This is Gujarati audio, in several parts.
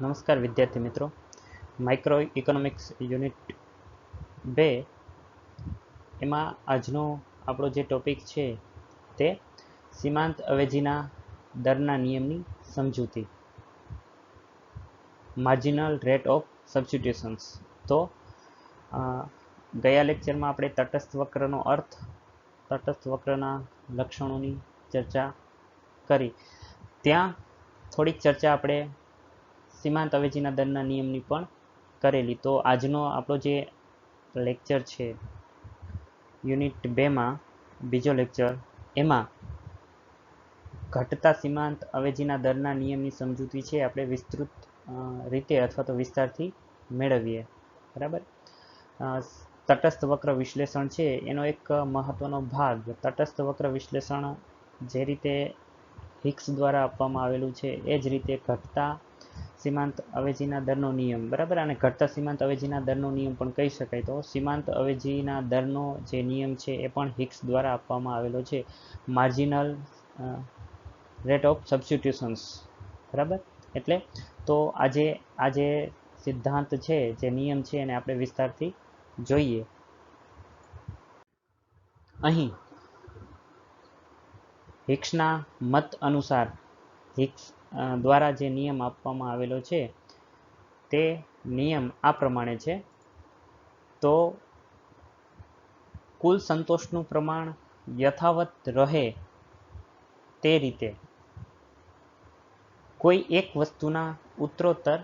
નમસ્કાર વિદ્યાર્થી મિત્રો, માઇક્રો ઇકોનોમિક્સ યુનિટ 2 એમાં આજનો આપણો જે ટોપિક છે તે સીમાંત અવેજીના દરના નિયમની સમજૂતી, માર્જિનલ રેટ ઓફ સબસ્ટિટ્યુશન્સ. તો ગયા લેક્ચરમાં આપણે તટસ્થ વક્રનો અર્થ, તટસ્થ વક્રના લક્ષણોની ચર્ચા કરી. ત્યાં થોડીક ચર્ચા આપણે સીમાંત અવેજીના દરના નિયમની પણ કરેલી. તો આજનો આપણો જે લેક્ચર છે યુનિટ 2માં બીજો લેક્ચર, એમાં ઘટતા સીમાંત અવેજીના દરના નિયમની સમજૂતી છે આપણે વિસ્તૃત રીતે અથવા તો વિસ્તારથી મેળવીએ. બરાબર. તટસ્થ વક્ર વિશ્લેષણ છે એનો એક મહત્વનો ભાગ. તટસ્થ વક્ર વિશ્લેષણ જે રીતે હિક્સ દ્વારા આપવામાં આવેલું છે એ જ રીતે ઘટતા સીમાંત અવેજીના દરનો નિયમ, બરાબર, અને ઘટતા સીમાંત અવેજીના દરનો નિયમ પણ કહી શકાય. તો સીમાંત અવેજીના દરનો જે નિયમ છે એ પણ હિક્સ દ્વારા આપવામાં આવેલો છે, માર્જિનલ રેટ ઓફ સબસ્ટિટ્યુશન્સ. બરાબર. એટલે તો આ જે સિદ્ધાંત છે, જે નિયમ છે, એને આપણે વિસ્તારથી જોઈએ. અહીં હિક્સના મત અનુસાર, હિક્સ દ્વારા જે નિયમ આપવામાં આવેલો છે તે નિયમ આ પ્રમાણે છે. તો કુલ સંતોષનું પ્રમાણ યથાવત રહે તે રીતે કોઈ એક વસ્તુના ઉત્તરોત્તર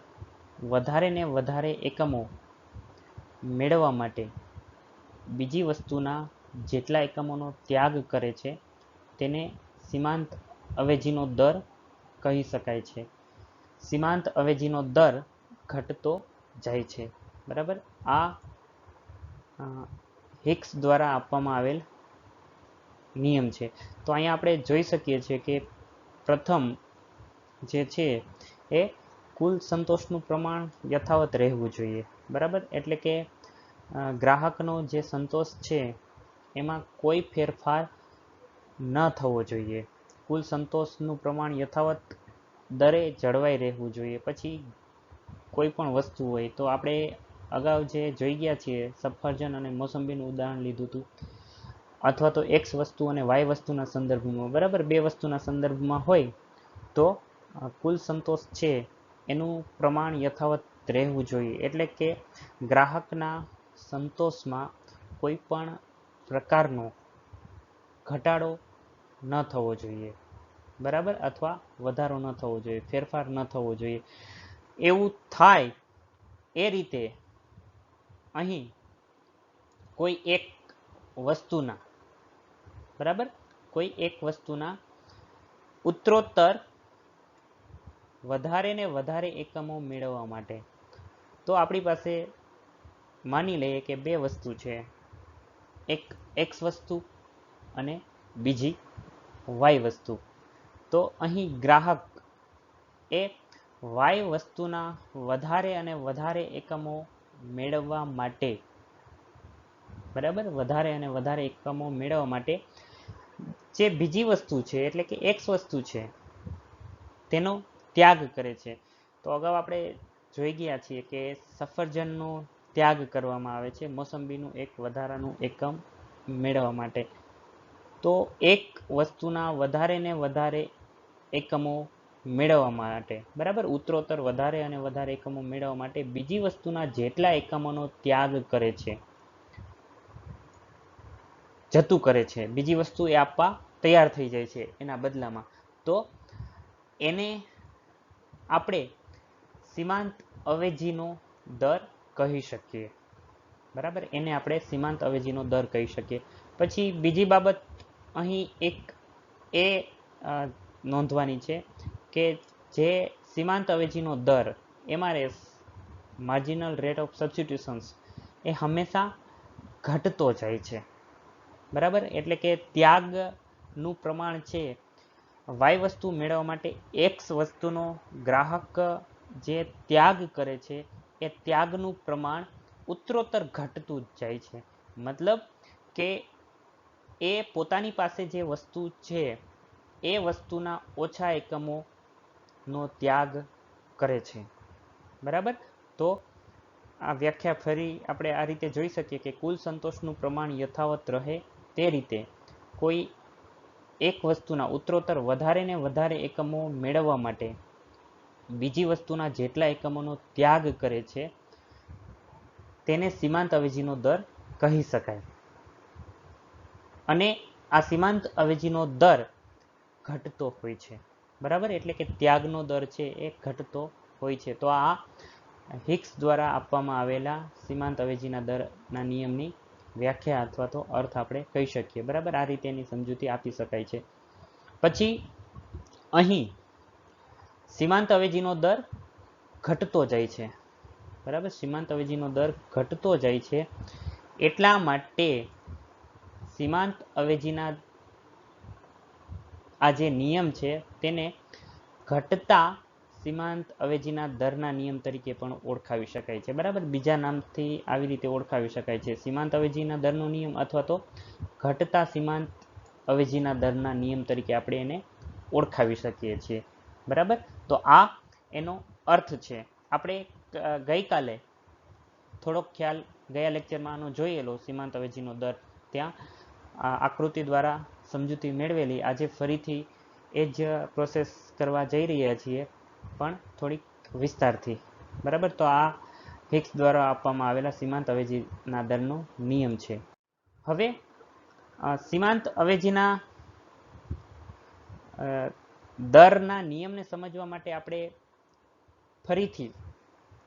વધારે ને વધારે એકમો મેળવવા માટે બીજી વસ્તુના જેટલા એકમોનો ત્યાગ કરે છે તેને સીમાંત અવેજીનો દર કહી શકાય છે. સીમાંત અવેજીનો દર ઘટતો જાય છે. બરાબર. આ હિક્સ દ્વારા આપવામાં આવેલ નિયમ છે. તો અહીંયા આપણે જોઈ શકીએ છીએ કે પ્રથમ જે છે એ કુલ સંતોષનું પ્રમાણ યથાવત રહેવું જોઈએ. બરાબર. એટલે કે ગ્રાહકનો જે સંતોષ છે એમાં કોઈ ફેરફાર ન થવો જોઈએ. કુલ સંતોષનું પ્રમાણ યથાવત દરે જળવાઈ રહેવું જોઈએ. પછી કોઈ પણ વસ્તુ હોય તો આપણે અગાઉ જે જોઈ ગયા છીએ, સફરજન અને મોસંબીનું ઉદાહરણ લીધું હતું, અથવા તો એક્સ વસ્તુ અને વાય વસ્તુના સંદર્ભમાં. બરાબર. બે વસ્તુના સંદર્ભમાં હોય તો કુલ સંતોષ છે એનું પ્રમાણ યથાવત રહેવું જોઈએ. એટલે કે ગ્રાહકના સંતોષમાં કોઈ પણ પ્રકારનો ઘટાડો ન થવો જોઈએ. બરાબર. અથવા વધારો ન થવો જોઈએ, ફેરફાર ન થવો જોઈએ. એવું થાય એ રીતે અહીં કોઈ એક વસ્તુના, બરાબર, કોઈ એક વસ્તુના ઉત્તરોત્તર વધારે ને વધારે એકમો મેળવવા માટે, તો આપણી પાસે માની લઈએ કે બે વસ્તુ છે, એક એક્સ વસ્તુ અને બીજી વાય વસ્તુ. તો અહીં ગ્રાહક એ વાય વસ્તુના વધારે અને વધારે એકમો મેળવવા માટે, બરાબર, વધારે અને વધારે એકમો મેળવવા માટે જે બીજી વસ્તુ છે એટલે કે એક્સ વસ્તુ છે તેનો ત્યાગ કરે છે. તો અગાઉ આપણે જોઈ ગયા છીએ કે સફરજનનો ત્યાગ કરવામાં આવે છે મોસંબીનું એક વધારાનું એકમ મેળવવા માટે. તો એક વસ્તુના વધારે ને વધારે એકમો મેળવવા માટે, બરાબર, ઉત્તરોત્તર વધારે અને વધારે એકમો મેળવવા માટે બીજી વસ્તુના જેટલા એકમોનો ત્યાગ કરે છે, જતું કરે છે, બીજી વસ્તુ એ આપવા તૈયાર થઈ જાય છે એના બદલામાં, તો એને આપણે સીમાંત અવેજીનો દર કહી શકીએ. બરાબર. એને આપણે સીમાંત અવેજીનો દર કહી શકીએ. પછી બીજી બાબત અહીં એક એ નોંધવાની છે કે જે સીમાંત અવેજીનો દર, MRS, માર્જિનલ રેટ ઓફ સબસ્ટિટ્યુશન્સ, એ હંમેશા ઘટતો જાય છે. બરાબર. એટલે કે ત્યાગનું પ્રમાણ છે, વાય વસ્તુ મેળવવા માટે એક્સ વસ્તુનો ગ્રાહક જે ત્યાગ કરે છે એ ત્યાગનું પ્રમાણ ઉત્તરોત્તર ઘટતું જ જાય છે. મતલબ કે એ પોતાની પાસે જે વસ્તુ છે એ વસ્તુના ઓછા એકમોનો ત્યાગ કરે છે. બરાબર. તો આ વ્યાખ્યા ફરી આપણે આ રીતે જોઈ શકીએ કે કુલ સંતોષનું પ્રમાણ યથાવત રહે તે રીતે કોઈ એક વસ્તુના ઉત્તરોત્તર વધારે ને વધારે એકમો મેળવવા માટે બીજી વસ્તુના જેટલા એકમોનો ત્યાગ કરે છે તેને સીમાંત અવેજીનો દર કહી શકાય. અને આ સીમાંત અવેજીનો દર ઘટતો હોય છે. બરાબર, એટલે કે ત્યાગનો દર છે એ ઘટતો હોય છે. તો આ હિક્સ દ્વારા આપવામાં આવેલા સીમાંત અવેજીના દરના નિયમની વ્યાખ્યા અથવા તો અર્થ આપણે કહી શકીએ. બરાબર, આ રીતે એની સમજૂતી આપી શકાય છે. પછી અહીં સીમાંત અવેજીનો દર ઘટતો જાય છે. બરાબર, સીમાંત અવેજીનો દર ઘટતો જાય છે એટલા માટે સીમાંત અવેજીના આ જે નિયમ છે તેને ઘટતા સીમાંત અવેજીના દરના નિયમ તરીકે પણ ઓળખાવી શકાય છે. બરાબર, બીજા નામથી આવી રીતે ઓળખાવી શકાય છે, સીમાંત અવેજીના દરનો નિયમ અથવા તો ઘટતા સીમાંત અવેજીના દરના નિયમ તરીકે આપણે એને ઓળખાવી શકીએ છીએ. બરાબર, તો આ એનો અર્થ છે. આપણે ગઈકાલે થોડોક ખ્યાલ ગયા લેક્ચરમાં આનો જોયેલો સીમાંત અવેજીનો દર, ત્યાં આકૃતિ દ્વારા સમજૂતી મેળવેલી. આજે ફરીથી એ જ પ્રોસેસ કરવા જઈ રહ્યા છીએ, પણ થોડીક વિસ્તારથી. બરાબર, તો આ હિક્સ દ્વારા આપવામાં આવેલા સીમાંત અવેજીના દરનો નિયમ છે. હવે સીમાંત અવેજીના દરના નિયમને સમજવા માટે આપણે ફરીથી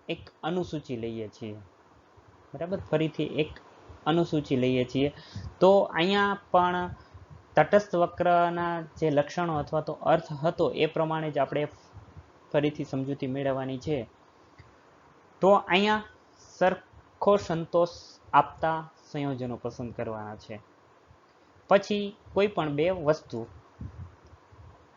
એક અનુસૂચિ લઈએ છીએ. બરાબર, ફરીથી એક અનુસૂચિ લઈએ છીએ. તો અહીંયા પણ તટસ્થ વક્રના જે લક્ષણો અથવા તો અર્થ હતો એ પ્રમાણે જ આપણે ફરીથી સમજૂતી મેળવવાની છે. તો અહીંયા સરખો સંતોષ આપતા સંયોજનો પસંદ કરવાના છે. પછી કોઈ પણ બે વસ્તુ,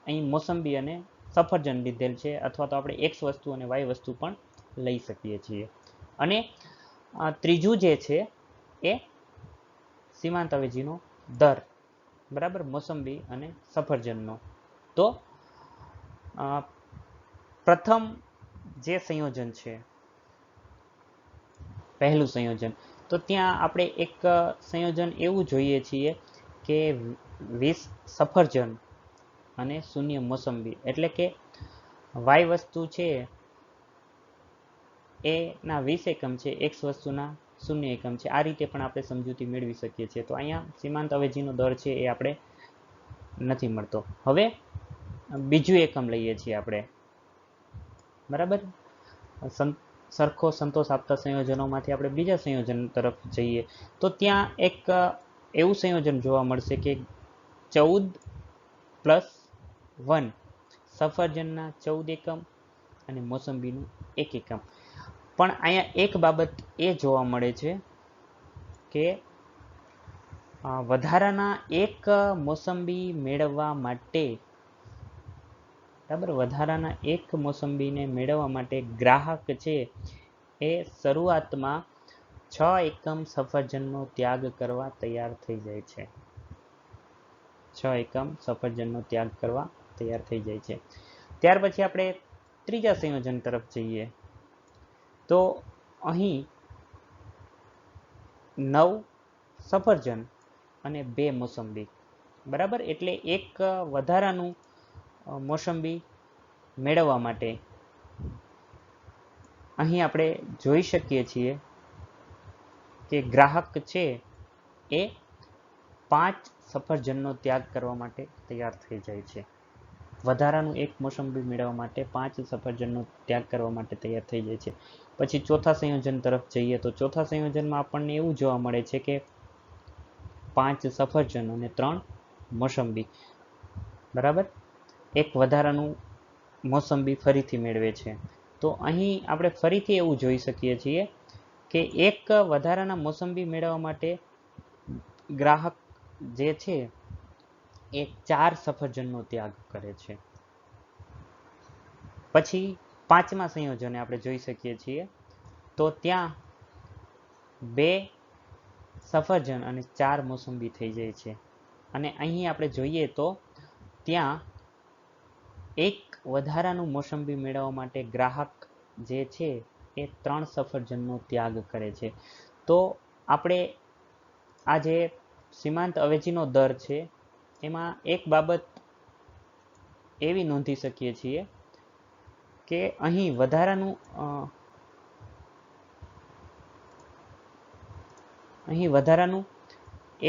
અહીં મોસંબી અને સફરજન લીધેલ છે, અથવા તો આપણે એક્સ વસ્તુ અને વાય વસ્તુ પણ લઈ શકીએ છીએ. અને ત્રીજું જે છે એ સીમાંત અવેજીનો દર. બરાબર, મોસંબી અને સફરજનનો. તો પ્રથમ જે સંયોજન છે, પહેલું સંયોજન, તો ત્યાં આપણે એક સંયોજન એવું જોઈએ છીએ કે 20 સફરજન અને 0 મોસંબી, એટલે કે વાય વસ્તુ છે એના 20 એકમ છે, એક્સ વસ્તુના 0 એકમ છે. આ રીતે પણ આપણે સમજૂતી મેળવી શકીએ છીએ. તો અહીંયા સીમાંત અવેજીનો દર છે એ આપણે નથી મળતો. હવે બીજું એકમ લઈએ છીએ આપણે. બરાબર, સરખો સંતોષ આપતા સંયોજનોમાંથી આપણે બીજા સંયોજન તરફ જઈએ તો ત્યાં એક એવું સંયોજન જોવા મળશે કે 14+1 સફરજનના 14 એકમ અને મોસંબીનું 1 એકમ. પણ અહીંયા એક બાબત એ જોવા મળે છે કે વધારાના એક મોસંબી મેળવવા માટે, બરાબર, વધારાના એક મોસંબીને મેળવવા માટે ગ્રાહક છે એ શરૂઆતમાં 6 એકમ સફરજનનો ત્યાગ કરવા તૈયાર થઈ જાય છે. 6 એકમ સફરજનનો ત્યાગ કરવા તૈયાર થઈ જાય છે. ત્યાર પછી આપણે ત્રીજા સંયોજન તરફ જઈએ તો અહીં 9 સફરજન અને 2 મોસંબી. બરાબર, એટલે એક વધારાનું મોસંબી મેળવવા માટે અહીં આપણે જોઈ શકીએ છીએ કે ગ્રાહક છે એ 5 સફરજનનો ત્યાગ કરવા માટે તૈયાર થઈ જાય છે. વધારાનું એક મોસંબી મેળવવા માટે 5 સફરજનનો ત્યાગ કરવા માટે તૈયાર થઈ જાય છે. પછી ચોથા સંયોજન તરફ જઈએ તો ચોથા સંયોજનમાં આપણને એવું જોવા મળે છે કે 5 સફરજન અને 3 મોસંબી. બરાબર, એક વધારાનું મોસંબી ફરીથી મેળવે છે. તો અહીં આપણે ફરીથી એવું જોઈ શકીએ છીએ કે એક વધારાના મોસંબી મેળવવા માટે ગ્રાહક જે છે એ 4 સફરજનનો ત્યાગ કરે છે. પછી પાંચમા સંયોજને આપણે જોઈ શકીએ છીએ તો ત્યાં 2 સફરજન અને 4 મોસંબી થઈ જાય છે. અને અહીં આપણે જોઈએ તો ત્યાં એક વધારાનું મોસંબી મેળવવા માટે ગ્રાહક જે છે એ 3 સફરજનનો ત્યાગ કરે છે. તો આપણે આ જે સીમાંત અવેજીનો દર છે એમાં એક બાબત એવી નોંધી શકીએ છીએ કે અહીં વધારાનું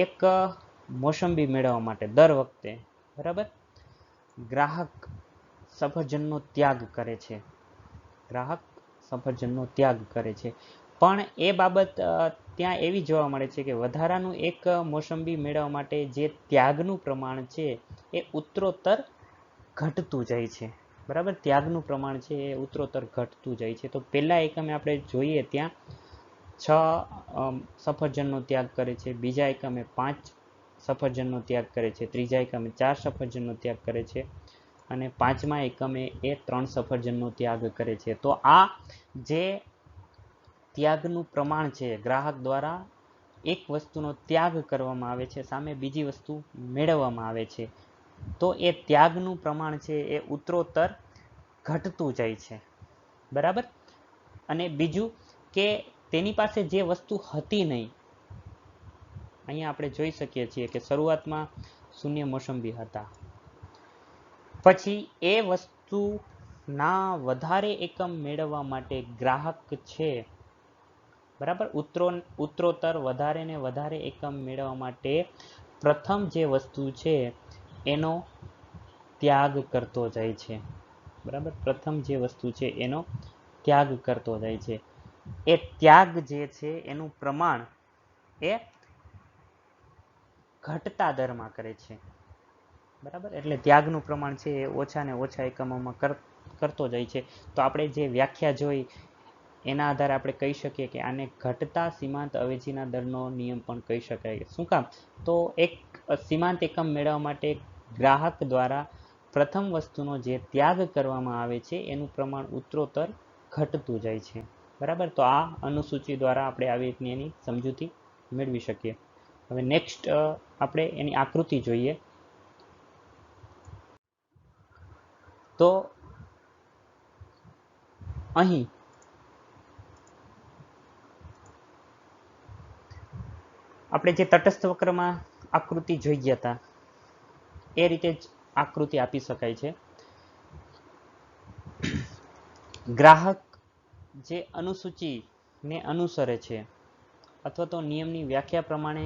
એક મોસંબી મેળવવા માટે દર વખતે બરાબર ગ્રાહક સફરજનનો ત્યાગ કરે છે. પણ એ બાબત ત્યાં એવી જોવા મળે છે કે વધારાનું એક મોસંબી મેળવવા માટે જે ત્યાગનું પ્રમાણ છે એ ઉત્તરોત્તર ઘટતું જાય છે. બરાબર, ત્યાગનું પ્રમાણ છે એ ઉત્તરોત્તર ઘટતું જાય છે. તો પહેલા એકમે આપણે જોઈએ ત્યાં 6 સફરજનનો ત્યાગ કરે છે, બીજા એકમે 5 સફરજનનો ત્યાગ કરે છે, ત્રીજા એકમે 4 સફરજનનો ત્યાગ કરે છે અને 5મા એકમે એ 3 સફરજનનો ત્યાગ કરે છે. તો આ જે ત્યાગનું પ્રમાણ છે, ગ્રાહક દ્વારા એક વસ્તુનો ત્યાગ કરવામાં આવે છે, સામે બીજી વસ્તુ મેળવવામાં આવે છે, તો એ ત્યાગનું પ્રમાણ છે એ ઉત્તરોત્તર ઘટતું જાય છે. બરાબર. અને બીજું કે તેની પાસે જે વસ્તુ હતી નહીં, અહીંયા આપણે જોઈ શકીએ છીએ કે શરૂઆતમાં 0 મોસંબી હતા, પછી એ વસ્તુના વધારે એકમ મેળવવા માટે ગ્રાહક છે બરાબર ઉત્તરોત્તર વધારે ને વધારે એકમ મેળવવા માટે પ્રથમ જે વસ્તુ છે એનો ત્યાગ કરતો જાય છે. બરાબર, પ્રથમ જે વસ્તુ છે એનો ત્યાગ કરતો જાય છે. એ ત્યાગ જે છે એનું પ્રમાણ એ ઘટતા દરમાં કરે છે. બરાબર, એટલે ત્યાગનું પ્રમાણ છે એ ઓછા ને ઓછા એકમોમાં કરતો જાય છે. તો આપણે જે વ્યાખ્યા જોઈ એના આધારે આપણે કહી શકીએ કે આને ઘટતા સીમાંત અવેજીના દરનો નિયમ પણ કહી શકાય. શું કામ? તો એક સીમાંત એકમ મેળવવા માટે ગ્રાહક દ્વારા પ્રથમ વસ્તુનો જે ત્યાગ કરવામાં આવે છે એનું પ્રમાણ ઉત્તરોત્તર ઘટતું જાય છે. બરાબર, તો આ અનુસૂચિ દ્વારા આપણે આવી રીતની એની સમજૂતી મેળવી શકીએ. હવે નેક્સ્ટ આપણે એની આકૃતિ જોઈએ. તો અહીં આપણે જે તટસ્થ વક્રમાં આકૃતિ જોઈ ગયા હતા એ રીતે જ આકૃતિ આપી શકાય છે. ગ્રાહક જે અનુસૂચિને અનુસરે છે અથવા તો નિયમની વ્યાખ્યા પ્રમાણે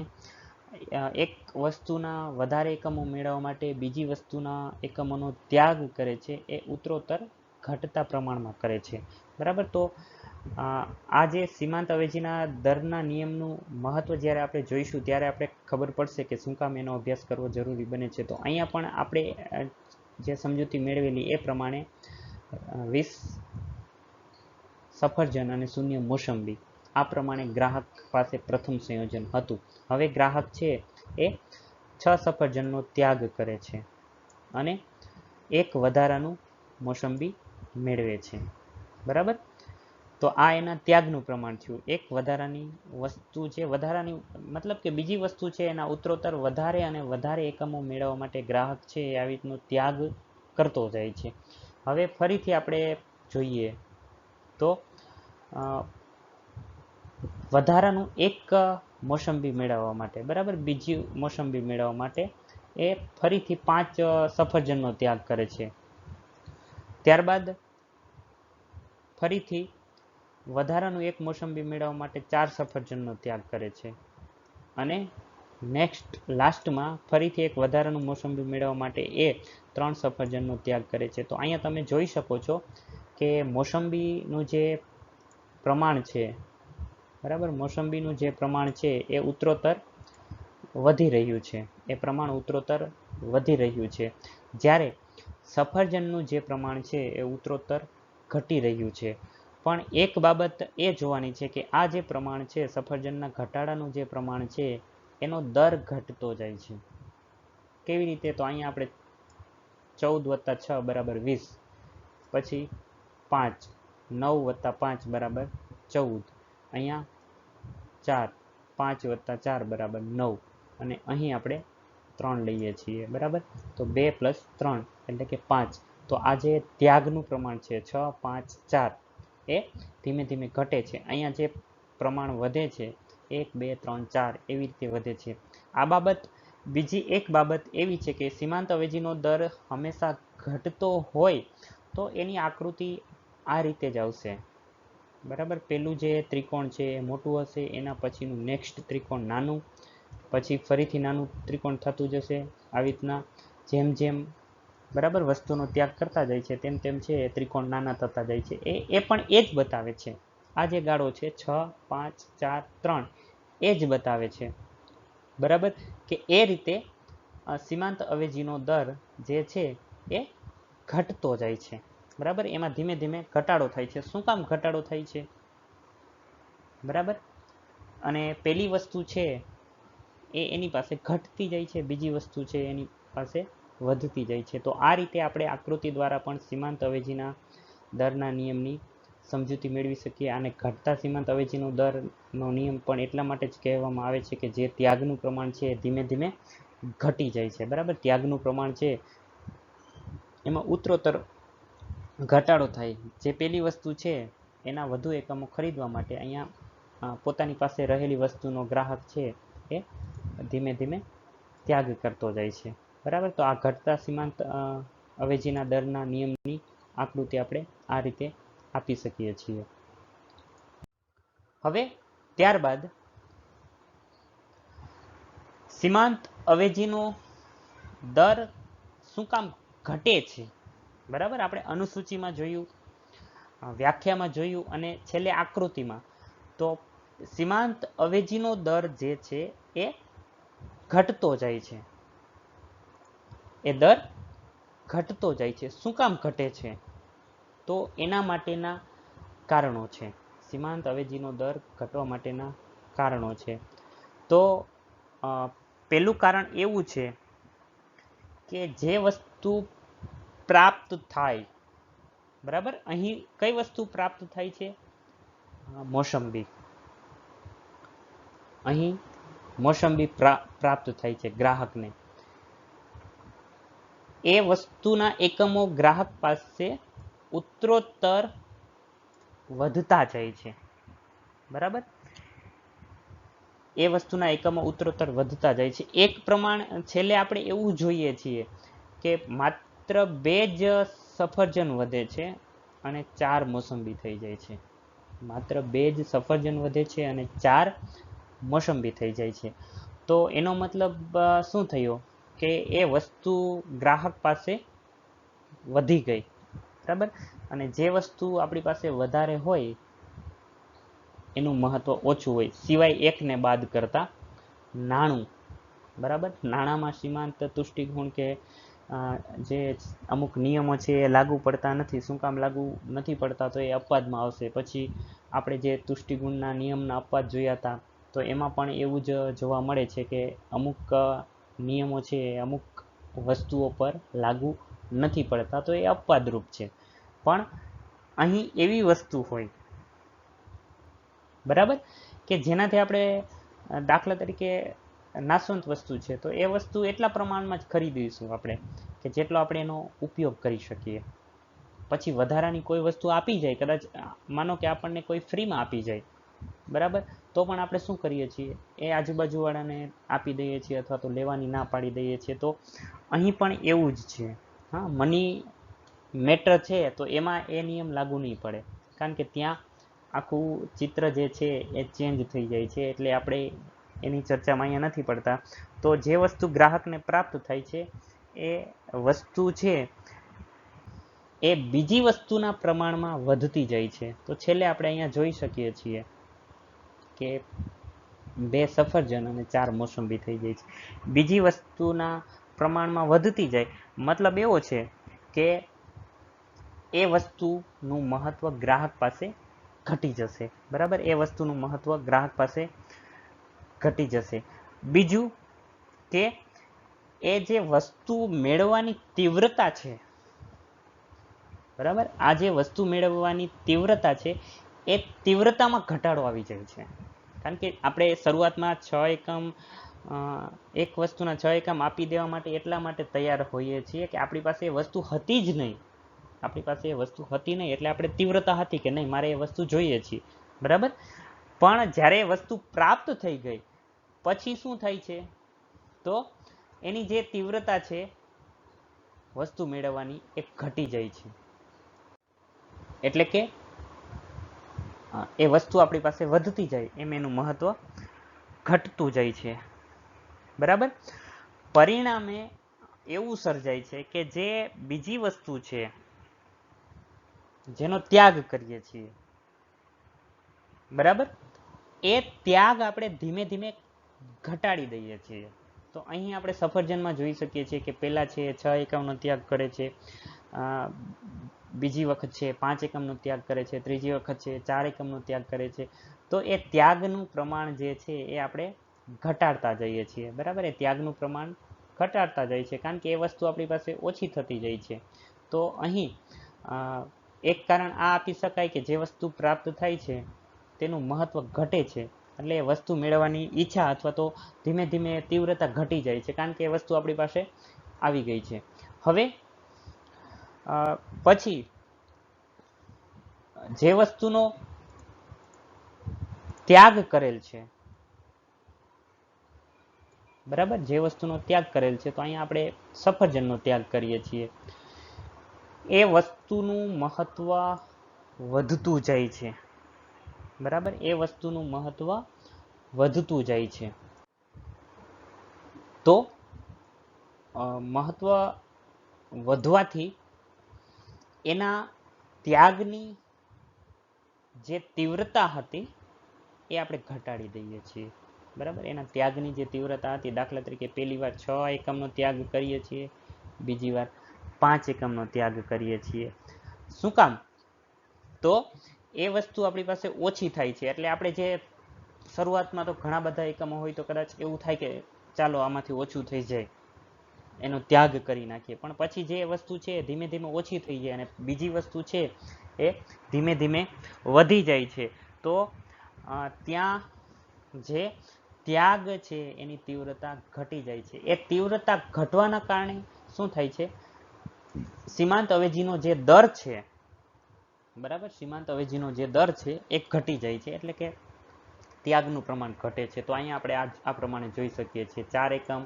એક વસ્તુના વધારે એકમો મેળવવા માટે બીજી વસ્તુના એકમોનો ત્યાગ કરે છે એ ઉત્તરોત્તર ઘટતા પ્રમાણમાં કરે છે. બરાબર, તો આ જે સીમાંત અવેજીના દરના નિયમનું મહત્વ જ્યારે આપણે જોઈશું ત્યારે આપણે ખબર પડશે કે શું કામ એનો અભ્યાસ કરવો જરૂરી બને છે. તો અહીંયા પણ આપણે જે સમજૂતી મેળવેલી એ પ્રમાણે 20 સફરજન અને 0 મોસંબી આ પ્રમાણે ગ્રાહક પાસે પ્રથમ સંયોજન હતું. હવે ગ્રાહક છે એ 6 સફરજનનો ત્યાગ કરે છે અને એક વધારાનું મોસંબી મેળવે છે. બરાબર, તો આ એના ત્યાગનું પ્રમાણ થયું. એક વધારાની વસ્તુ છે, વધારાની મતલબ કે બીજી વસ્તુ છે એના ઉત્તરોત્તર વધારે અને વધારે એકમો મેળવવા માટે ગ્રાહક છે એ આવી રીતનો ત્યાગ કરતો જાય છે. હવે ફરીથી આપણે જોઈએ તો વધારાનું એક મોસંબી મેળવવા માટે બરાબર બીજી મોસંબી મેળવવા માટે એ ફરીથી 5 સફરજનનો ત્યાગ કરે છે. ત્યારબાદ ફરીથી વધારાનું એક મોસંબી મેળવવા માટે 4 સફરજનનો ત્યાગ કરે છે અને નેક્સ્ટ લાસ્ટમાં ફરીથી એક વધારાનું મોસંબી મેળવવા માટે એ 3 સફરજનનો ત્યાગ કરે છે. તો અહીંયા તમે જોઈ શકો છો કે મોસંબીનું જે પ્રમાણ છે બરાબર, મોસંબીનું જે પ્રમાણ છે એ ઉત્તરોત્તર વધી રહ્યું છે. એ પ્રમાણ ઉત્તરોત્તર વધી રહ્યું છે, જ્યારે સફરજનનું જે પ્રમાણ છે એ ઉત્તરોત્તર ઘટી રહ્યું છે. પણ એક બાબત એ જોવાની છે કે આ જે પ્રમાણ છે સફરજનના ઘટાડાનું જે પ્રમાણ છે એનો દર ઘટતો જાય છે. કેવી રીતે? તો અહીંયા આપણે 14 + 6 = 20, પછી 5, 9 + 5 = 14, અહીંયા 4, 5 + 4 = 9 અને અહીં આપણે 3 લઈએ છીએ. બરાબર, તો 2 + 3 એટલે કે 5. તો આ જે ત્યાગનું પ્રમાણ છે 6, 5, 4 એ ધીમે ધીમે ઘટે છે. અહીંયા જે પ્રમાણ વધે છે 1, 2, 3, 4 એવી રીતે વધે છે. આ બાબત બીજી એક બાબત એવી છે કે સીમાંત અવેજીનો દર હંમેશા ઘટતો હોય તો એની આકૃતિ આ રીતે જ આવશે. બરાબર, પેલું જે ત્રિકોણ છે એ મોટું હશે, એના પછીનું નેક્સ્ટ ત્રિકોણ નાનું, પછી ફરીથી નાનું ત્રિકોણ થતું જશે. આવી રીતના જેમ જેમ બરાબર વસ્તુનો ત્યાગ કરતા જાય છે તેમ તેમ છે ત્રિકોણ નાના થતા જાય છે. એ પણ એ જ બતાવે છે. આ જે ગાળો છે 6, 5, 4, 3 એ જ બતાવે છે. બરાબર, કે એ રીતે સીમાંત અવેજીનો દર જે છે એ ઘટતો જાય છે. બરાબર, એમાં ધીમે ધીમે ઘટાડો થાય છે. શું કામ ઘટાડો થાય છે? બરાબર, અને પેલી વસ્તુ છે એ એની પાસે ઘટતી જાય છે, બીજી વસ્તુ છે એની પાસે વધતી જાય છે. તો આ રીતે આપણે આકૃતિ દ્વારા પણ સીમાંત અવેજીના દરના નિયમની સમજૂતી મેળવી શકીએ. અને ઘટતા સીમાંત અવેજીનો દરનો નિયમ પણ એટલા માટે જ કહેવામાં આવે છે કે જે ત્યાગનું પ્રમાણ છે એ ધીમે ધીમે ઘટી જાય છે. બરાબર, ત્યાગનું પ્રમાણ છે એમાં ઉત્તરોત્તર ઘટાડો થાય. જે પેલી વસ્તુ છે એના વધુ એકમો ખરીદવા માટે અહીંયા પોતાની પાસે રહેલી વસ્તુનો ગ્રાહક છે એ ધીમે ધીમે ત્યાગ કરતો જાય છે. બરાબર, તો આ ઘટતા સીમાંત અવેજીના દરના નિયમની આકૃતિ આપણે આ રીતે આપી શકીએ છીએ. હવે ત્યારબાદ સીમાંત અવેજીનો દર શું કામ ઘટે છે? બરાબર, આપણે અનુસૂચિમાં જોયું, વ્યાખ્યામાં જોયું અને છેલ્લે આકૃતિમાં. તો સીમાંત અવેજીનો દર જે છે એ ઘટતો જાય છે. એ દર ઘટતો જાય છે. શું કામ ઘટે છે? તો એના માટેના કારણો છે. સીમાંત અવેજીનો દર ઘટવા માટેના કારણો છે. તો પહેલું કારણ એવું છે કે જે વસ્તુ પ્રાપ્ત થાય, બરાબર, અહીં કઈ વસ્તુ પ્રાપ્ત થાય છે? મોસંબી. અહીં મોસંબી પ્રાપ્ત થાય છે ગ્રાહકને. એ વસ્તુના એકમો ગ્રાહક પાસે ઉત્તરોત્તર વધતા જાય છે. બરાબર, એ વસ્તુના એકમો ઉત્તરોત્તર વધતા જાય છે. એક પ્રમાણ છેલ્લે આપણે એવું જોઈએ છીએ કે માત્ર 2 જ સફરજન વધે છે અને 4 મોસંબી થઈ જાય છે. માત્ર 2 જ સફરજન વધે છે અને 4 મોસંબી થઈ જાય છે. તો એનો મતલબ શું થયો કે એ વસ્તુ ગ્રાહક પાસે વધી ગઈ. બરાબર, અને જે વસ્તુ આપણી પાસે વધારે હોય એનું મહત્વ ઓછું હોય, સિવાય એકને બાદ કરતા નાણું. બરાબર, નાણામાં સીમાંત તુષ્ટિગુણ કે જે અમુક નિયમો છે એ લાગુ પડતા નથી. શું કામ લાગુ નથી પડતા? તો એ અપવાદમાં આવશે. પછી આપણે જે તુષ્ટિગુણના નિયમના અપવાદ જોયા હતા તો એમાં પણ એવું જ જોવા મળે છે કે અમુક નિયમો છે એ અમુક વસ્તુઓ પર લાગુ નથી પડતા, તો એ અપવાદરૂપ છે. પણ અહીં એવી વસ્તુ હોય, બરાબર, કે જેનાથી આપણે દાખલા તરીકે નાશવંત વસ્તુ છે તો એ વસ્તુ એટલા પ્રમાણમાં જ ખરીદીશું આપણે કે જેટલો આપણે એનો ઉપયોગ કરી શકીએ. પછી વધારાની કોઈ વસ્તુ આપી જાય, કદાચ માનો કે આપણને કોઈ ફ્રીમાં આપી જાય, બરાબર, તો પણ આપણે શું કરીએ છીએ? એ આજુબાજુવાળાને આપી દઈએ છીએ અથવા તો લેવાની ના પાડી દઈએ છીએ. તો અહીં પણ એવું જ છે. હા, મની મેટર છે તો એમાં એ નિયમ લાગુ નહીં પડે, કારણ કે ત્યાં આખું ચિત્ર જે છે એ ચેન્જ થઈ જાય છે. એટલે આપણે એની ચર્ચામાં અહીંયા નથી પડતા. તો જે વસ્તુ ગ્રાહકને પ્રાપ્ત થાય છે એ વસ્તુ છે એ બીજી વસ્તુના પ્રમાણમાં વધતી જાય છે. તો છેલ્લે આપણે અહીંયા જોઈ શકીએ છીએ કે 2 સફરજન અને 4 મોસંબી થઈ જાય છે. બીજી વસ્તુના પ્રમાણમાં વધતી જાય, મતલબ એવો છે કે એ વસ્તુનું મહત્વ ગ્રાહક પાસે ઘટી જશે. બરાબર, એ વસ્તુનું મહત્વ ગ્રાહક પાસે ઘટી જશે. બીજું કે એ જે વસ્તુ મેળવવાની તીવ્રતા છે, બરાબર, આ જે વસ્તુ મેળવવાની તીવ્રતા છે એ તીવ્રતામાં ઘટાડો આવી જાય છે. કારણ કે આપણે શરૂઆતમાં 6 એકમ એક વસ્તુના 6 એકમ આપી દેવા માટે એટલા માટે તૈયાર હોઈએ છીએ કે આપણી પાસે એ વસ્તુ હતી જ નહીં. આપણી પાસે એ વસ્તુ હતી નહીં, એટલે આપણે તીવ્રતા હતી કે નહીં મારે એ વસ્તુ જોઈએ છીએ, બરાબર. પણ જ્યારે એ વસ્તુ પ્રાપ્ત થઈ ગઈ પછી શું થાય છે, તો એની જે તીવ્રતા છે વસ્તુ મેળવવાની એ ઘટી જાય છે. એટલે કે એ વસ્તુ આપણી પાસે વધતી જાય એમ એનું મહત્વ ઘટતું જાય છે, બરાબર. પરિણામે એવું સર્જાય છે કે જે બીજી વસ્તુ છે જેનો ત્યાગ કરીએ છીએ, બરાબર, એ ત્યાગ આપણે ધીમે ધીમે ઘટાડી દઈએ છીએ. તો અહીં આપણે સફરજનમાં જોઈ શકીએ છીએ કે પહેલા છે 6 એકમનો ત્યાગ કરે છે, બીજી વખત છે 5 એકમનો ત્યાગ કરે છે, ત્રીજી વખત છે 4 એકમનો ત્યાગ કરે છે. તો એ ત્યાગનું પ્રમાણ જે છે એ આપણે ઘટાડતા જઈએ છીએ, બરાબર. એ ત્યાગનું પ્રમાણ ઘટાડતા જાય છે કારણ કે એ વસ્તુ આપણી પાસે ઓછી થતી જાય છે. તો અહીં એક કારણ આ આપી શકાય કે જે વસ્તુ પ્રાપ્ત થાય છે તેનું મહત્વ ઘટે છે, એટલે એ વસ્તુ મેળવવાની ઈચ્છા અથવા તો ધીમે ધીમે તીવ્રતા ઘટી જાય છે કારણ કે એ વસ્તુ આપણી પાસે આવી ગઈ છે. હવે પછી જે વસ્તુનો ત્યાગ કરેલ છે, બરાબર, જે વસ્તુનો ત્યાગ કરેલ છે, તો અહીંયા આપણે સફરજનનો ત્યાગ કરીએ છીએ, એ વસ્તુનું મહત્વ વધતું જાય છે, બરાબર. એ વસ્તુનું મહત્વ વધતું જાય છે. તો મહત્વ વધવાથી એના ત્યાગની જે તીવ્રતા હતી એ આપણે ઘટાડી દઈએ છીએ, બરાબર. એના ત્યાગની જે તીવ્રતા હતી, દાખલા તરીકે પહેલી વાર 6 એકમનો ત્યાગ કરીએ છીએ, બીજી વાર 5 એકમનો ત્યાગ કરીએ છીએ. શું કામ? તો એ વસ્તુ આપણી પાસે ઓછી થાય છે, એટલે આપણે જે શરૂઆતમાં તો ઘણા બધા એકમો હોય તો કદાચ એવું થાય કે ચાલો આમાંથી ઓછું થઈ જાય, એનો ત્યાગ કરી નાખીએ, પણ પછી જે વસ્તુ છે ધીમે ધીમે ઓછી થઈ જાય અને બીજી વસ્તુ છે એ ધીમે ધીમે વધી જાય છે. તો ત્યાં જે ત્યાગ છે એની તીવ્રતા ઘટી જાય છે. એ તીવ્રતા ઘટવાના કારણે શું થાય છે, સીમાંત અવેજીનો જે દર છે, બરાબર, સીમાંત અવેજીનો જે દર છે એ ઘટી જાય છે, એટલે કે ત્યાગનું પ્રમાણ ઘટે છે. તો અહીંયા આપણે આ પ્રમાણે જોઈ શકીએ છીએ 4 એકમ,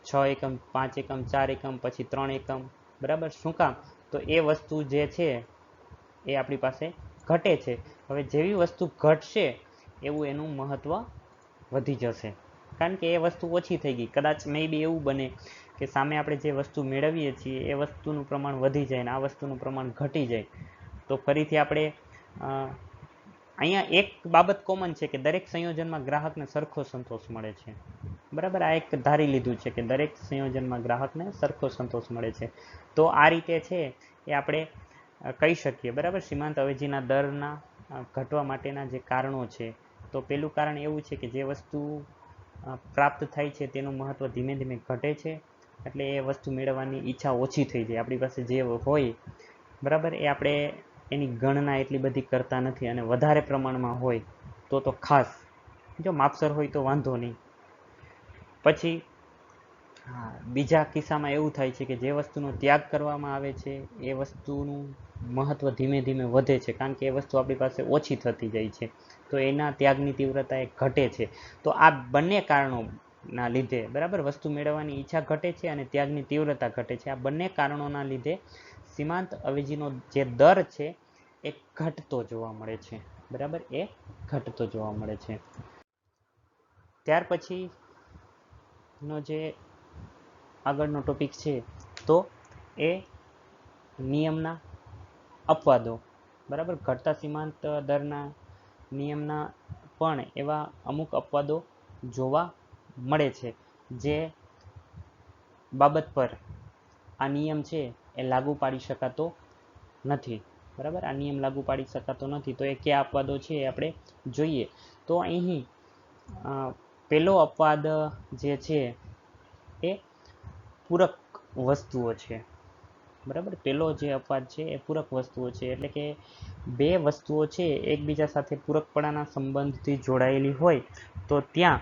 6 એકમ, 5 એકમ, 4 એકમ, પછી 3 એકમ, બરાબર. શું કામ? તો એ વસ્તુ જે છે એ આપણી પાસે ઘટે છે. હવે જેવી વસ્તુ ઘટશે એવું એનું મહત્વ વધી જશે કારણ કે એ વસ્તુ ઓછી થઈ ગઈ. કદાચ મે બી એવું બને કે સામે આપણે જે વસ્તુ મેળવીએ છીએ એ વસ્તુનું પ્રમાણ વધી જાય અને આ વસ્તુનું પ્રમાણ ઘટી જાય. તો ફરીથી આપણે અહીંયા એક બાબત કોમન છે કે દરેક સંયોજનમાં ગ્રાહકને સરખો સંતોષ મળે છે, બરાબર. આ એક ધારી લીધું છે કે દરેક સંયોજનમાં ગ્રાહકને સરખો સંતોષ મળે છે. તો આ રીતે છે એ આપણે કહી શકીએ, બરાબર. સીમાંત અવેજીના દરના ઘટવા માટેના જે કારણો છે, તો પહેલું કારણ એવું છે કે જે વસ્તુ પ્રાપ્ત થાય છે તેનું મહત્વ ધીમે ધીમે ઘટે છે, એટલે એ વસ્તુ મેળવવાની ઈચ્છા ઓછી થઈ જાય. આપણી પાસે જે હોય, બરાબર, એ આપણે એની ગણના એટલી બધી કરતા નથી, અને વધારે પ્રમાણમાં હોય તો ખાસ, જો માપસર હોય તો વાંધો નહીં. પછી બીજા કિસ્સામાં એવું થાય છે કે જે વસ્તુનો ત્યાગ કરવામાં આવે છે એ વસ્તુનું મહત્વ ધીમે ધીમે વધે છે કારણ કે એ વસ્તુ આપણી પાસે ઓછી થતી જાય છે, તો એના ત્યાગની તીવ્રતા એ ઘટે છે. તો આ બંને કારણોના લીધે, બરાબર, વસ્તુ મેળવવાની ઈચ્છા ઘટે છે અને ત્યાગની તીવ્રતા ઘટે છે. આ બંને કારણોના લીધે સીમાંત અવેજીનો જે દર છે એ ઘટતો જોવા મળે છે, બરાબર, એ ઘટતો જોવા મળે છે. ત્યાર પછીનો જે આગળનો ટોપિક છે તો એ નિયમના અપવાદો, બરાબર. ઘટતા સીમાંત દરના નિયમના પણ એવા અમુક અપવાદો જોવા મળે છે જે બાબત પર આ નિયમ છે એ લાગુ પાડી શકાતો નથી, બરાબર. આ નિયમ લાગુ પાડી શકાતો નથી. તો એ કયા અપવાદો છે એ આપણે જોઈએ. તો અહીં પહેલો અપવાદ જે છે એ પૂરક વસ્તુઓ છે, બરાબર. પહેલો જે અપવાદ છે એ પૂરક વસ્તુઓ છે, એટલે કે બે વસ્તુઓ છે એકબીજા સાથે પૂરકપણાના સંબંધથી જોડાયેલી હોય તો ત્યાં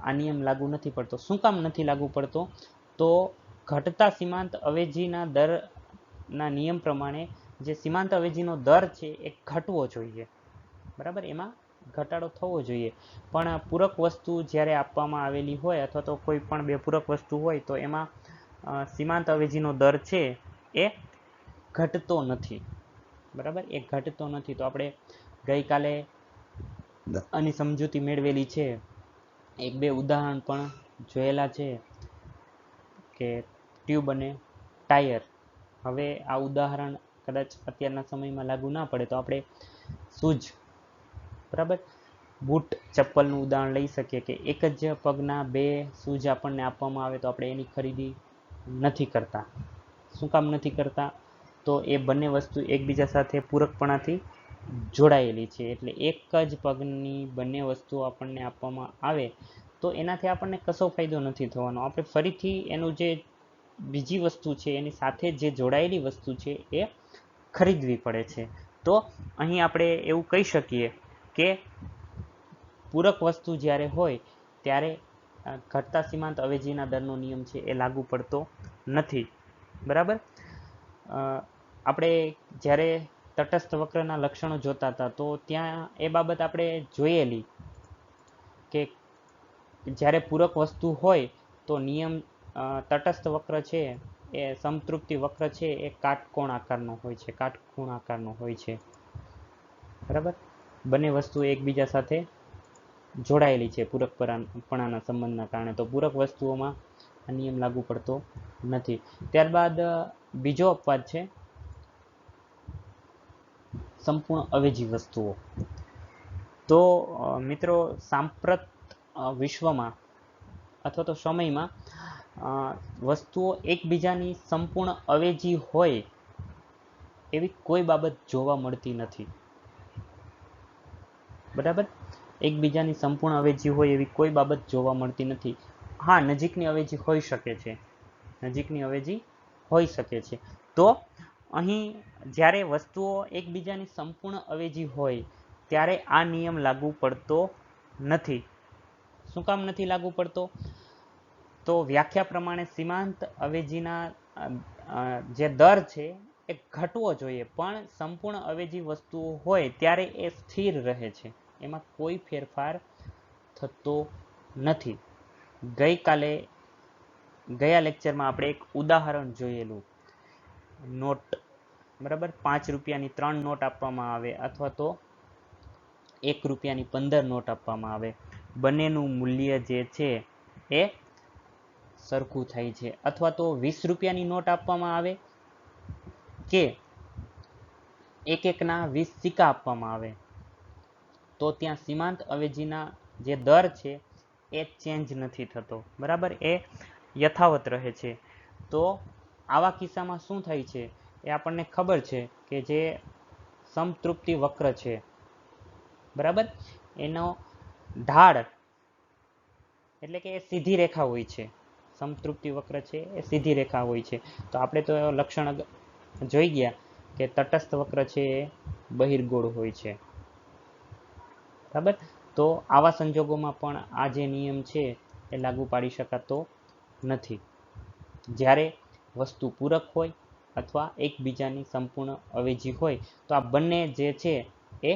આ નિયમ લાગુ નથી પડતો. શું કામ નથી લાગુ પડતો? તો ઘટતા સીમાંત અવેજીના દર ના નિયમ પ્રમાણે જે સીમાંત અવેજીનો દર છે એ ઘટવો જોઈએ, બરાબર, એમાં ઘટાડો થવો જોઈએ. પણ પૂરક વસ્તુ જ્યારે આપવામાં આવેલી હોય અથવા તો કોઈ પણ બે પૂરક વસ્તુ હોય તો એમાં સીમાંત અવેજીનો દર છે એ ઘટતો નથી, બરાબર, એ ઘટતો નથી. તો આપણે ગઈકાલે આની સમજૂતી મેળવેલી છે, એક બે ઉદાહરણ પણ જોયેલા છે કે ટ્યુબ અને ટાયર. હવે આ ઉદાહરણ કદાચ અત્યારના સમયમાં લાગુ ના પડે તો આપણે શૂઝ, બરાબર, બૂટ ચપ્પલનું ઉદાહરણ લઈ શકીએ કે એક જ પગના બે શૂઝ આપણને આપવામાં આવે તો આપણે એની ખરીદી નથી કરતા. શું કામ નથી કરતા? તો એ બંને વસ્તુ એકબીજા સાથે પૂરકપણાથી જોડાયેલી છે. એટલે એક જ પગની બંને વસ્તુઓ આપણને આપવામાં આવે તો એનાથી આપણને કશો ફાયદો નથી થવાનો. આપણે ફરીથી એનું જે બીજી વસ્તુ છે એની સાથે જે જોડાયેલી વસ્તુ છે એ ખરીદવી પડે છે. તો અહીં આપણે એવું કહી શકીએ કે પૂરક વસ્તુ જ્યારે હોય ત્યારે ઘટતા સીમાંત અવેજીના દરનો નિયમ છે એ લાગુ પડતો નથી, બરાબર. આપણે જ્યારે તટસ્થ વક્રના લક્ષણો જોતા હતા તો ત્યાં એ બાબત આપણે જોયેલી કે જ્યારે પૂરક વસ્તુ હોય તો નિયમ તટસ્થ વક્ર છે એ સમતૃપ્તિ વક્ર છે એ કાટકોણ આકારનો હોય છે, કાટકોણ આકારનો હોય છે, બરાબર. બંને વસ્તુ એકબીજા સાથે જોડાયેલી છે પૂરકપણાના સંબંધના કારણે. તો પૂરક વસ્તુઓમાં આ નિયમ લાગુ પડતો નથી. ત્યારબાદ બીજો અપવાદ છે સંપૂર્ણ અવેજી વસ્તુઓ. તો મિત્રો સાંપ્રત વિશ્વમાં અથવા તો સમયમાં વસ્તુઓ એકબીજાની સંપૂર્ણ અવેજી હોય એવી કોઈ બાબત જોવા મળતી નથી, બરાબર. એકબીજાની સંપૂર્ણ અવેજી હોય એવી કોઈ બાબત જોવા મળતી નથી. હા, નજીકની અવેજી હોઈ શકે છે, નજીકની અવેજી હોઈ શકે છે. તો અહીં જ્યારે વસ્તુઓ એકબીજાની સંપૂર્ણ અવેજી હોય ત્યારે આ નિયમ લાગુ પડતો નથી. શું કામ નથી લાગુ પડતો? તો વ્યાખ્યા પ્રમાણે સીમાંત અવેજીના જે દર છે એ ઘટવો જોઈએ, પણ સંપૂર્ણ અવેજી વસ્તુઓ હોય ત્યારે એ સ્થિર રહે છે, એમાં કોઈ ફેરફાર થતો નથી. ગયા લેક્ચરમાં આપણે એક ઉદાહરણ જોયેલું, નોટ, બરાબર, 5 રૂપિયાની 3 નોટ આપવામાં આવે અથવા તો 1 રૂપિયાની 15 નોટ આપવામાં આવે, બંનેનું મૂલ્ય જે છે એ સરખું થાય છે. અથવા તો 20 રૂપિયાની નોટ આપવામાં આવે કે એકના 20 સિક્કા આપવામાં આવે તો ત્યાં સીમાંત અવેજીના જે દર છે એ ચેન્જ નથી થતો, બરાબર, એ યથાવત રહે છે. તો આવા કિસ્સામાં શું થાય છે એ આપણને ખબર છે કે જે સમતૃપ્તિ વક્ર છે, બરાબર, એનો ઢાળ એટલે કે એ સીધી રેખા હોય છે. સમતૃપ્તિ વક્ર છે એ સીધી રેખા હોય છે. તો આપણે તો લક્ષણ જોઈ ગયા કે તટસ્થ વક્ર છે એ બહિર્ગોળ હોય છે, બરાબર. તો આવા સંજોગોમાં પણ આ જે નિયમ છે એ લાગુ પાડી શકાતો નથી. જ્યારે વસ્તુ પૂરક હોય અથવા એકબીજાની સંપૂર્ણ અવેજી હોય તો આ બંને જે છે એ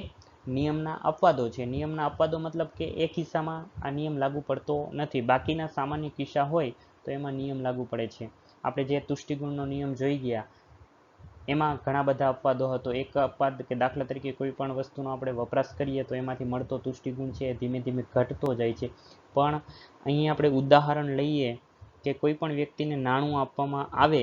નિયમના અપવાદો છે. નિયમના અપવાદો મતલબ કે એ કિસ્સામાં આ નિયમ લાગુ પડતો નથી. બાકીના સામાન્ય કિસ્સા હોય તો એમાં નિયમ લાગુ પડે છે. આપણે જે તુષ્ટિગુણનો નિયમ જોઈ ગયા એમાં ઘણા બધા અપવાદો હતો. એક અપવાદ કે દાખલા તરીકે કોઈ પણ વસ્તુનો આપણે વપરાશ કરીએ તો એમાંથી મળતો તુષ્ટિગુણ છે ધીમે ધીમે ઘટતો જાય છે. પણ અહીં આપણે ઉદાહરણ લઈએ કે કોઈ પણ વ્યક્તિને નાણું આપવામાં આવે,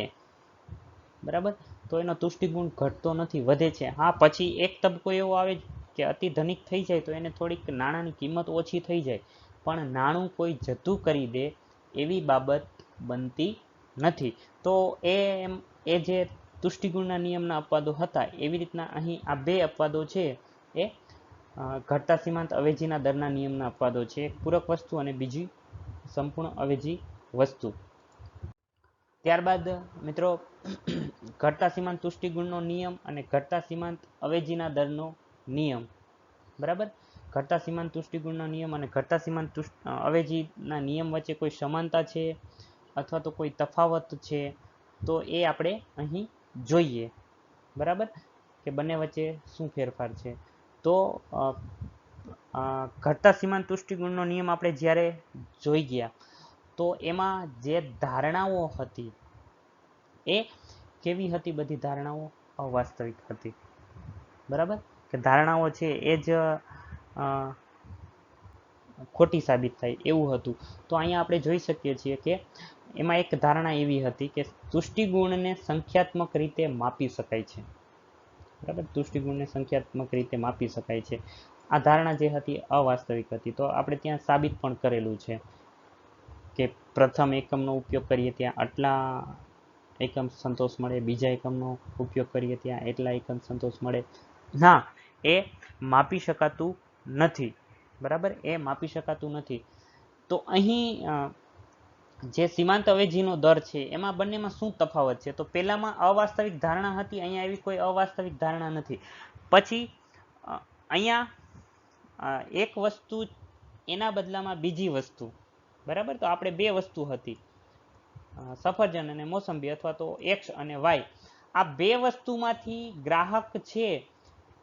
બરાબર, તો એનો તુષ્ટિગુણ ઘટતો નથી, વધે છે. હા, પછી એક તબક્કો એવો આવે કે અતિ ધનિક થઈ જાય તો એને થોડીક નાણાંની કિંમત ઓછી થઈ જાય, પણ નાણું કોઈ જતું કરી દે એવી બાબત બનતી નથી. તો એ જે તુષ્ટિગુણના નિયમના અપવાદો હતા એવી રીતના અહીં આ બે અપવાદો છે એ ઘટતા સીમાંત અવેજીના દરના નિયમના અપવાદો છે. એક પૂરક વસ્તુ અને બીજી સંપૂર્ણ અવેજી વસ્તુ. ત્યારબાદ મિત્રો ઘટતા સીમાંત તુષ્ટિગુણનો નિયમ અને ઘટતા સીમાંત અવેજીના દરનો નિયમ, બરાબર. ઘટતા સીમાંત તુષ્ટિગુણનો નિયમ અને ઘટતા સીમાંત અવેજીના નિયમ વચ્ચે કોઈ સમાનતા છે અથવા તો કોઈ તફાવત છે તો એ આપણે અહીં જોઈએ, બરાબર, કે બંને વચ્ચે શું ફેરફાર છે. તો ઘટતા સીમાંત તુષ્ટિગુણનો નિયમ આપણે જ્યારે જોઈ ગયા તો એમાં જે ધારણાઓ હતી એ કેવી હતી? બધી ધારણાઓ અવાસ્તવિક હતી, બરાબર, કે ધારણાઓ છે એ જ ખોટી સાબિત થાય એવું હતું. તો અહીંયા આપણે જોઈ શકીએ છીએ કે એમાં એક ધારણા એવી હતી કે તુષ્ટિગુણને સંખ્યાત્મક રીતે માપી શકાય છે, બરાબર, તુષ્ટિગુણને સંખ્યાત્મક રીતે માપી શકાય છે. આ ધારણા જે હતી અવાસ્તવિક હતી. તો આપણે ત્યાં સાબિત પણ કરેલું છે કે પ્રથમ એકમનો ઉપયોગ કરીએ ત્યાં આટલા એકમ સંતોષ મળે, બીજા એકમનો ઉપયોગ કરીએ ત્યાં એટલા એકમ સંતોષ મળે. ના, એ માપી શકાતું નથી, બરાબર, એ માપી શકાતું નથી. તો અહીં જે સીમાંત અવેજીનો દર છે એમાં બંનેમાં શું તફાવત છે? તો પહેલામાં અવાસ્તવિક ધારણા હતી, અહીંયા એવી કોઈ અવાસ્તવિક ધારણા નથી. પછી અહીંયા એક વસ્તુ એના બદલામાં બીજી વસ્તુ, બરાબર, તો આપણે બે વસ્તુ હતી, સફરજન અને મોસંબી, અથવા તો એક્સ અને વાય. આ બે વસ્તુમાંથી ગ્રાહક છે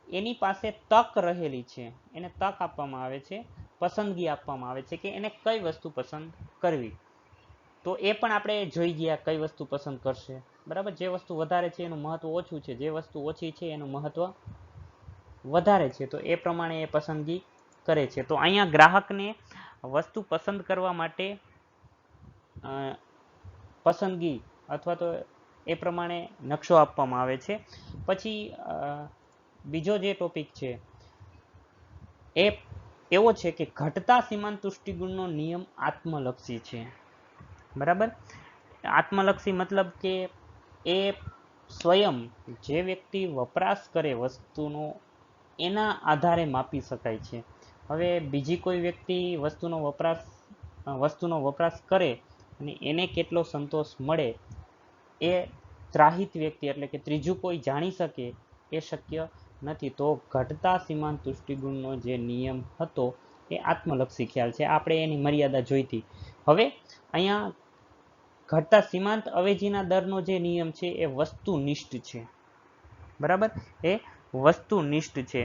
એની પાસે તક રહેલી છે, એને તક આપવામાં આવે છે, પસંદગી આપવામાં આવે છે કે એને કઈ વસ્તુ પસંદ કરવી. તો એ પણ આપણે જોઈ ગયા કઈ વસ્તુ પસંદ કરશે, બરાબર. જે વસ્તુ વધારે છે એનું મહત્વ ઓછું છે, જે વસ્તુ ઓછી છે એનું મહત્વ વધારે છે, તો એ પ્રમાણે એ પસંદગી કરે છે. તો અહીંયા ગ્રાહકને વસ્તુ પસંદ કરવા માટે પસંદગી અથવા તો એ પ્રમાણે નકશો આપવામાં આવે છે. પછી બીજો જે ટોપિક છે એ એવો છે કે ઘટતા સીમાંત તુષ્ટિગુણનો નિયમ આત્મલક્ષી છે, બરાબર. આત્મલક્ષી મતલબ કે એ સ્વયં જે વ્યક્તિ વપરાશ કરે વસ્તુનો એના આધારે માપી શકાય છે. હવે બીજી કોઈ વ્યક્તિ વસ્તુનો વપરાશ કરે અને એને કેટલો સંતોષ મળે એ ત્રાહિત વ્યક્તિ એટલે કે ત્રીજું કોઈ જાણી શકે એ શક્ય નથી. તો ઘટતા સીમાંત તુષ્ટિગુણનો જે નિયમ હતો એ આત્મલક્ષી ખ્યાલ છે. આપણે એની મર્યાદા જોઈતી. હવે અહીંયા ઘટતા સીમાંત અવેજીના દરનો જે નિયમ છે એ વસ્તુનિષ્ઠ છે, બરાબર, એ વસ્તુનિષ્ઠ છે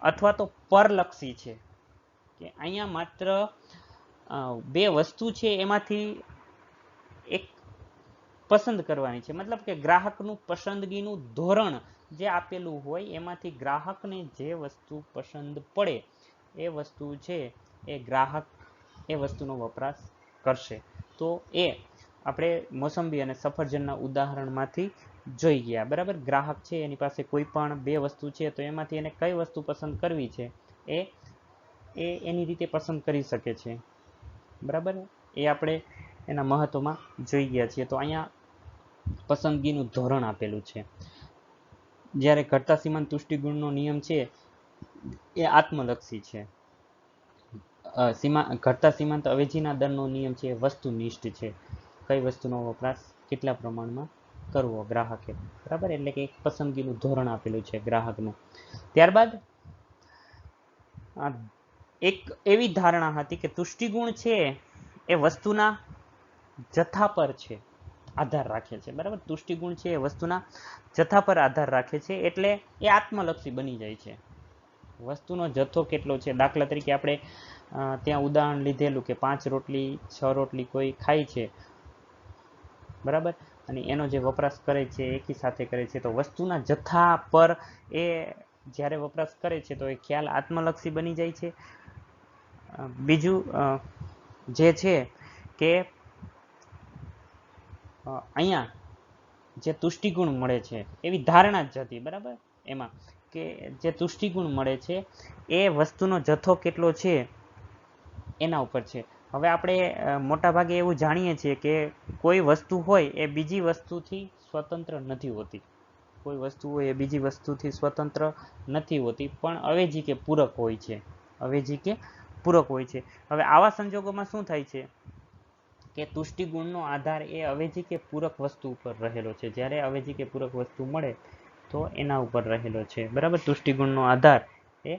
અથવા તો પરલક્ષી છે, કે અહીંયા માત્ર બે વસ્તુ છે એમાંથી એક પસંદ કરવાની છે. મતલબ કે ગ્રાહકનું પસંદગીનું ધોરણ જે આપેલું હોય એમાંથી ગ્રાહકને જે વસ્તુ પસંદ પડે એ વસ્તુ છે એ ગ્રાહક એ વસ્તુનો વપરાશ કરશે. તો એ આપણે મોસંબી અને સફરજનના ઉદાહરણમાંથી જોઈ ગયા, બરાબર. ગ્રાહક છે એની પાસે કોઈ પણ બે વસ્તુ છે તો એમાંથી એને કઈ વસ્તુ પસંદ કરવી છે એ એની રીતે પસંદ કરી શકે છે, બરાબર. એ આપણે એના મહત્વમાં જોઈ ગયા છીએ. તો અહીંયા પસંદગીનું ધોરણ આપેલું છે. જ્યારે ઘટતા સીમાંત તુષ્ટિગુણનો નિયમ છે એ આત્મલક્ષી છે. ઘટતા સીમાંત અવેજીના દરનો નિયમ છે એ વસ્તુનિષ્ઠ છે. કઈ વસ્તુનો વપરાશ કેટલા પ્રમાણમાં કરવો ગ્રાહકે, બરાબર, એટલે કે એક પસંદગીનું ધોરણ આપેલું છે ગ્રાહકનું. ત્યારબાદ એક એવી ધારણા હતી કે તુષ્ટિગુણ છે એ વસ્તુના જથ્થા પર છે આધાર રાખે છે, બરાબર. તુષ્ટિગુણ છે એ વસ્તુના જથ્થા પર આધાર રાખે છે, એટલે એ આત્મલક્ષી બની જાય છે. વસ્તુનો જથ્થો કેટલો છે, દાખલા તરીકે આપણે ત્યાં ઉદાહરણ લીધેલું કે 5 રોટલી 6 રોટલી કોઈ ખાય છે, બરાબર, અને એનો જે વપરાશ કરે છે એકી સાથે કરે છે, તો વસ્તુના જથ્થા પર એ જ્યારે વપરાશ કરે છે તો એ ખ્યાલ આત્મલક્ષી બની જાય છે. બીજું જે છે કે અહીંયા જે તુષ્ટિગુણ મળે છે એવી ધારણા જ હતી, બરાબર, એમાં કે જે તુષ્ટિગુણ મળે છે એ વસ્તુનો જથ્થો કેટલો છે એના ઉપર છે. હવે આપણે મોટાભાગે એવું જાણીએ છીએ કે કોઈ વસ્તુ હોય એ બીજી વસ્તુથી સ્વતંત્ર નથી હોતી. કોઈ વસ્તુ હોય એ બીજી વસ્તુથી સ્વતંત્ર નથી હોતી, પણ અવેજી કે પૂરક હોય છે, અવેજી કે પૂરક હોય છે. હવે આવા સંજોગોમાં શું થાય છે કે તુષ્ટિગુણનો આધાર એ અવેજી કે પૂરક વસ્તુ ઉપર રહેલો છે. જ્યારે અવેજી કે પૂરક વસ્તુ મળે તો એના ઉપર રહેલો છે, બરાબર. તુષ્ટિગુણનો આધાર એ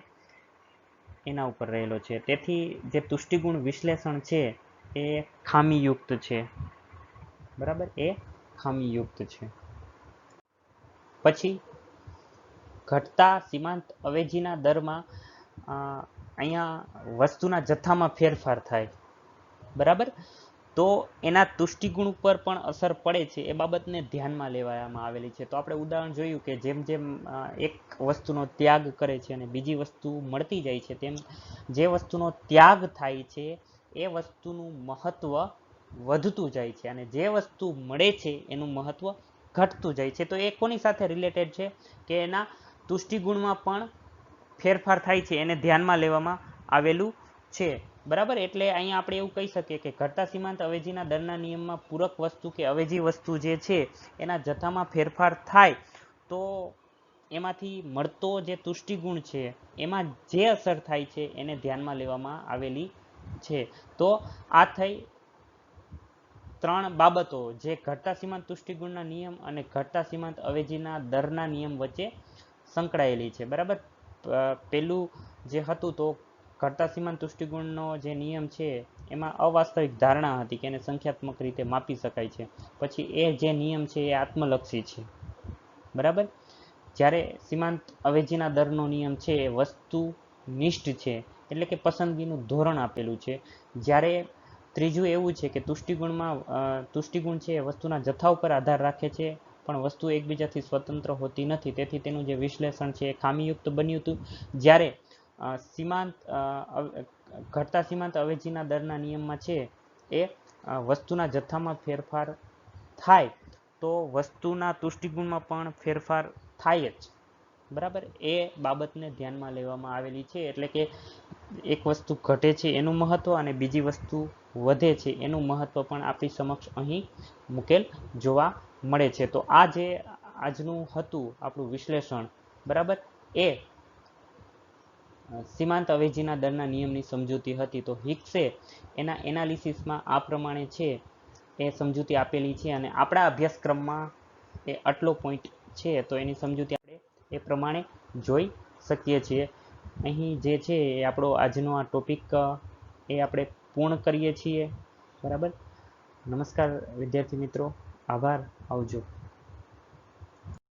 એના ઉપર રહેલો છે. તેથી જે તુષ્ટિગુણ વિશ્લેષણ છે એ ખામીયુક્ત છે, બરાબર, એ ખામીયુક્ત છે. પછી ઘટતા સીમાંત અવેજીના દરમાં અહીંયા વસ્તુના જથ્થામાં ફેરફાર થાય, બરાબર. તો એના તુષ્ટિગુણ ઉપર પણ અસર પડે છે, એ બાબતને ધ્યાનમાં લેવામાં આવેલી છે. તો આપણે ઉદાહરણ જોયું કે જેમ જેમ એક વસ્તુનો ત્યાગ કરે છે અને બીજી વસ્તુ મળતી જાય છે, તેમ જે વસ્તુનો ત્યાગ થાય છે એ વસ્તુનું મહત્વ વધતું જાય છે અને જે વસ્તુ મળે છે એનું મહત્વ ઘટતું જાય છે. તો એ કોની સાથે રિલેટેડ છે કે એના તુષ્ટિગુણમાં પણ ફેરફાર થાય છે, એને ધ્યાનમાં લેવામાં આવેલું છે, બરાબર. એટલે અહીંયા આપણે એવું કહી શકીએ કે ઘટતા સીમાંત અવેજીના દરના નિયમમાં પૂરક વસ્તુ કે અવેજી વસ્તુ જે છે એના જથ્થામાં ફેરફાર થાય તો એમાંથી મળતો જે તુષ્ટિગુણ છે એમાં જે અસર થાય છે એને ધ્યાનમાં લેવામાં આવેલી છે. તો આ થઈ 3 બાબતો જે ઘટતા સીમાંત તુષ્ટિગુણના નિયમ અને ઘટતા સીમાંત અવેજીના દરના નિયમ વચ્ચે સંકળાયેલી છે, બરાબર. પેલું જે હતું તો ઘટતા સીમાંત તુષ્ટિગુણનો જે નિયમ છે એમાં અવાસ્તવિક ધારણા હતી કે એને સંખ્યાત્મક રીતે માપી શકાય છે. પછી એ જે નિયમ છે એ આત્મલક્ષી છે, બરાબર. જ્યારે સીમાંત અવેજીના દરનો નિયમ છે એ વસ્તુનિષ્ઠ છે, એટલે કે પસંદગીનું ધોરણ આપેલું છે. જ્યારે ત્રીજું એવું છે કે તુષ્ટિગુણ છે એ વસ્તુના જથ્થા ઉપર આધાર રાખે છે, પણ વસ્તુ એકબીજાથી સ્વતંત્ર હોતી નથી, તેથી તેનું જે વિશ્લેષણ છે એ ખામીયુક્ત બન્યું હતું. જ્યારે ઘટતા સીમાંત અવેજીના દરના નિયમમાં છે એ વસ્તુના જથ્થામાં ફેરફાર થાય તો વસ્તુના તુષ્ટિગુણમાં પણ ફેરફાર થાય જ, બરાબર. એ બાબતને ધ્યાનમાં લેવામાં આવેલી છે. એટલે કે એક વસ્તુ ઘટે છે એનું મહત્વ અને બીજી વસ્તુ વધે છે એનું મહત્વ પણ આપણી સમક્ષ અહીં મૂકેલ જોવા મળે છે. તો આ જે આજનું હતું આપણું વિશ્લેષણ, બરાબર, એ સીમાંત અવેજીના દરના નિયમની સમજૂતી હતી. તો હિક્સે એના એનાલિસિસમાં આ પ્રમાણે છે એ સમજૂતી આપેલી છે અને આપણા અભ્યાસક્રમમાં એ આટલો પોઈન્ટ છે તો એની સમજૂતી આપણે એ પ્રમાણે જોઈ શકીએ છીએ. અહીં જે છે એ આપણો આજનો આ ટોપિક એ આપણે પૂર્ણ કરીએ છીએ, બરાબર. નમસ્કાર વિદ્યાર્થી મિત્રો, આભાર, આવજો.